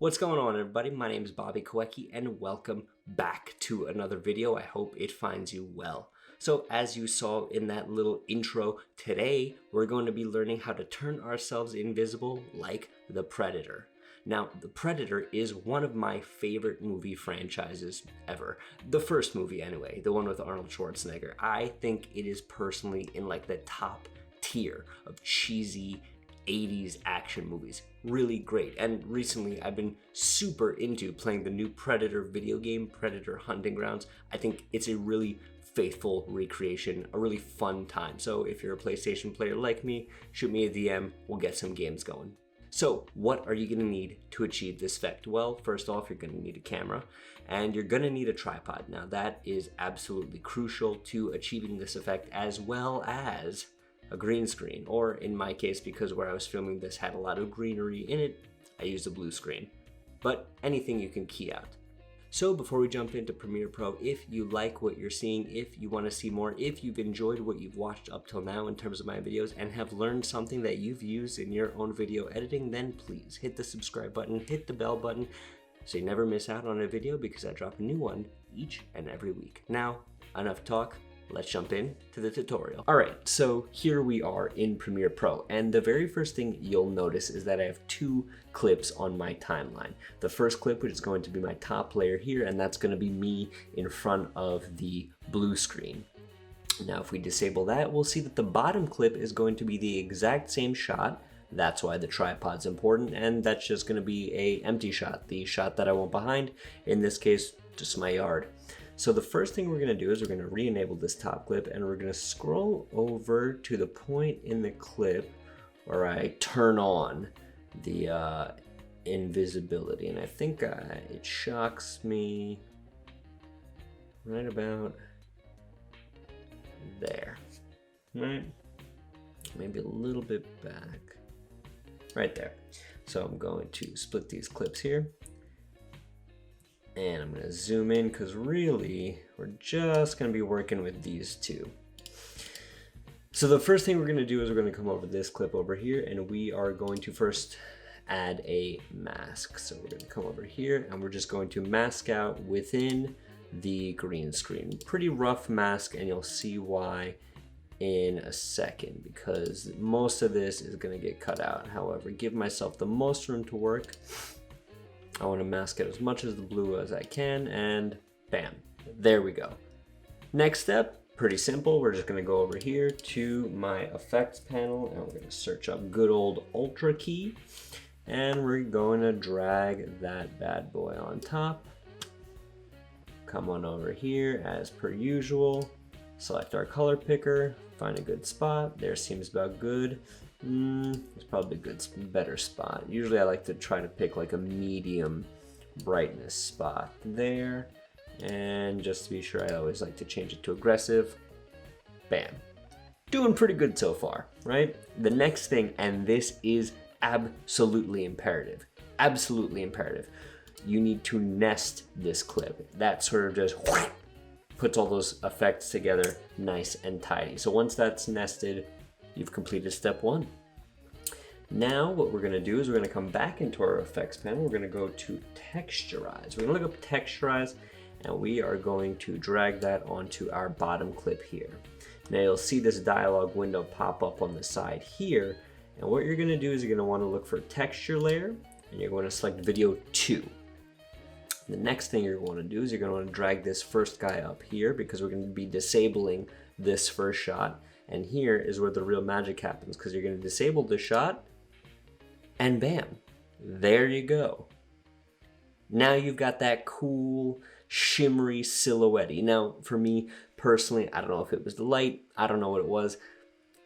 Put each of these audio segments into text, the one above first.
What's going on, everybody? My name is Bobby Kowecki and welcome back to another video. I hope it finds you well. So as you saw in that little intro, today we're going to be learning how to turn ourselves invisible like the Predator. Now, The Predator is one of my favorite movie franchises ever. The first movie anyway, the one with Arnold Schwarzenegger. I think it is personally in like the top tier of cheesy 80s action movies. Really great. And recently I've been super into playing the new Predator video game, Predator Hunting Grounds. I think it's a really faithful recreation, a really fun time. So if you're a PlayStation player like me, shoot me a DM, we'll get some games going. So what are you gonna need to achieve this effect? Well, first off, you're gonna need a camera and you're gonna need a tripod. Now that is absolutely crucial to achieving this effect, as well as a green screen, or in my case, because where I was filming this had a lot of greenery in it, I used a blue screen. But anything you can key out. So before we jump into Premiere Pro, if you like what you're seeing, if you want to see more, if you've enjoyed what you've watched up till now in terms of my videos and have learned something that you've used in your own video editing, then please hit the subscribe button, hit the bell button, so you never miss out on a video because I drop a new one each and every week. Now, enough talk. Let's jump in to the tutorial. All right, so here we are in Premiere Pro, and the very first thing you'll notice is that I have two clips on my timeline. The first clip, which is going to be my top layer here, and that's gonna be me in front of the blue screen. Now, if we disable that, we'll see that the bottom clip is going to be the exact same shot. That's why the tripod's important, and that's just gonna be a empty shot, the shot that I want behind, in this case, just my yard. So the first thing we're gonna do is we're gonna re-enable this top clip and we're gonna scroll over to the point in the clip where I turn on the invisibility. And I think it shocks me right about there, right? Maybe a little bit back, right there. So I'm going to split these clips here. And I'm going to zoom in because really we're just going to be working with these two. So the first thing we're going to do is we're going to come over this clip over here and we are going to first add a mask. So we're going to come over here and we're just going to mask out within the green screen. Pretty rough mask, and you'll see why in a second, because most of this is going to get cut out. However, give myself the most room to work. I want to mask out as much as the blue as I can, and bam, there we go. Next step, pretty simple. We're just going to go over here to my effects panel and we're going to search up good old Ultra key, and we're going to drag that bad boy on top. Come on over here as per usual, select our color picker, find a good spot. There seems about good. It's probably a good, better spot. Usually I like to try to pick like a medium brightness spot there. And just to be sure, I always like to change it to aggressive. Bam. Doing pretty good so far, right? The next thing, and this is absolutely imperative, you need to nest this clip. That sort of just puts all those effects together nice and tidy. So once that's nested, you've completed step one. Now what we're gonna do is we're gonna come back into our effects panel. We're gonna go to texturize. We're gonna look up texturize and we are going to drag that onto our bottom clip here. Now you'll see this dialog window pop up on the side here. And what you're gonna do is you're gonna wanna look for texture layer and you're going to select video 2. The next thing you're going to do is you're going to want to drag this first guy up here because we're going to be disabling this first shot. And here is where the real magic happens, because you're going to disable the shot and bam, there you go. Now you've got that cool shimmery silhouette. Now for me personally, I don't know if it was the light, I don't know what it was.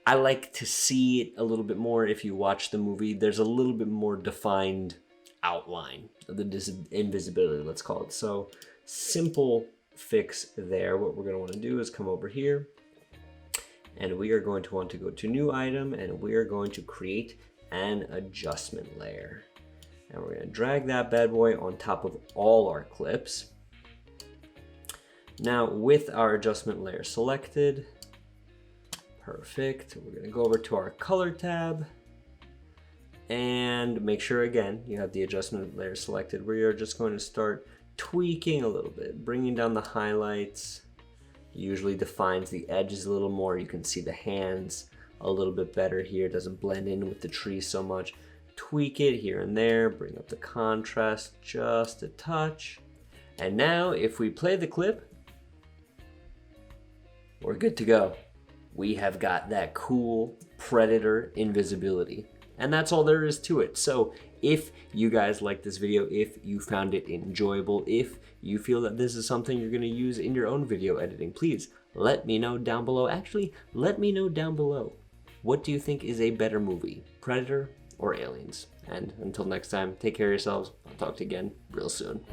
I like to see it a little bit more. If you watch the movie, there's a little bit more defined outline of the invisibility, let's call it. So simple fix there. What we're going to want to do is come over here and we are going to want to go to new item and we are going to create an adjustment layer. And we're going to drag that bad boy on top of all our clips. Now with our adjustment layer selected, perfect, we're going to go over to our color tab And make sure again you have the adjustment layer selected, where you're just going to start tweaking a little bit, bringing down the highlights. Usually defines the edges a little more. You can see the hands a little bit better here. It doesn't blend in with the tree so much. Tweak it here and there, bring up the contrast just a touch. And now if we play the clip, we're good to go. We have got that cool predator invisibility. And that's all there is to it. So if you guys like this video, if you found it enjoyable, if you feel that this is something you're gonna use in your own video editing, please let me know down below. Actually, let me know down below. What do you think is a better movie, Predator or Aliens? And until next time, take care of yourselves. I'll talk to you again real soon.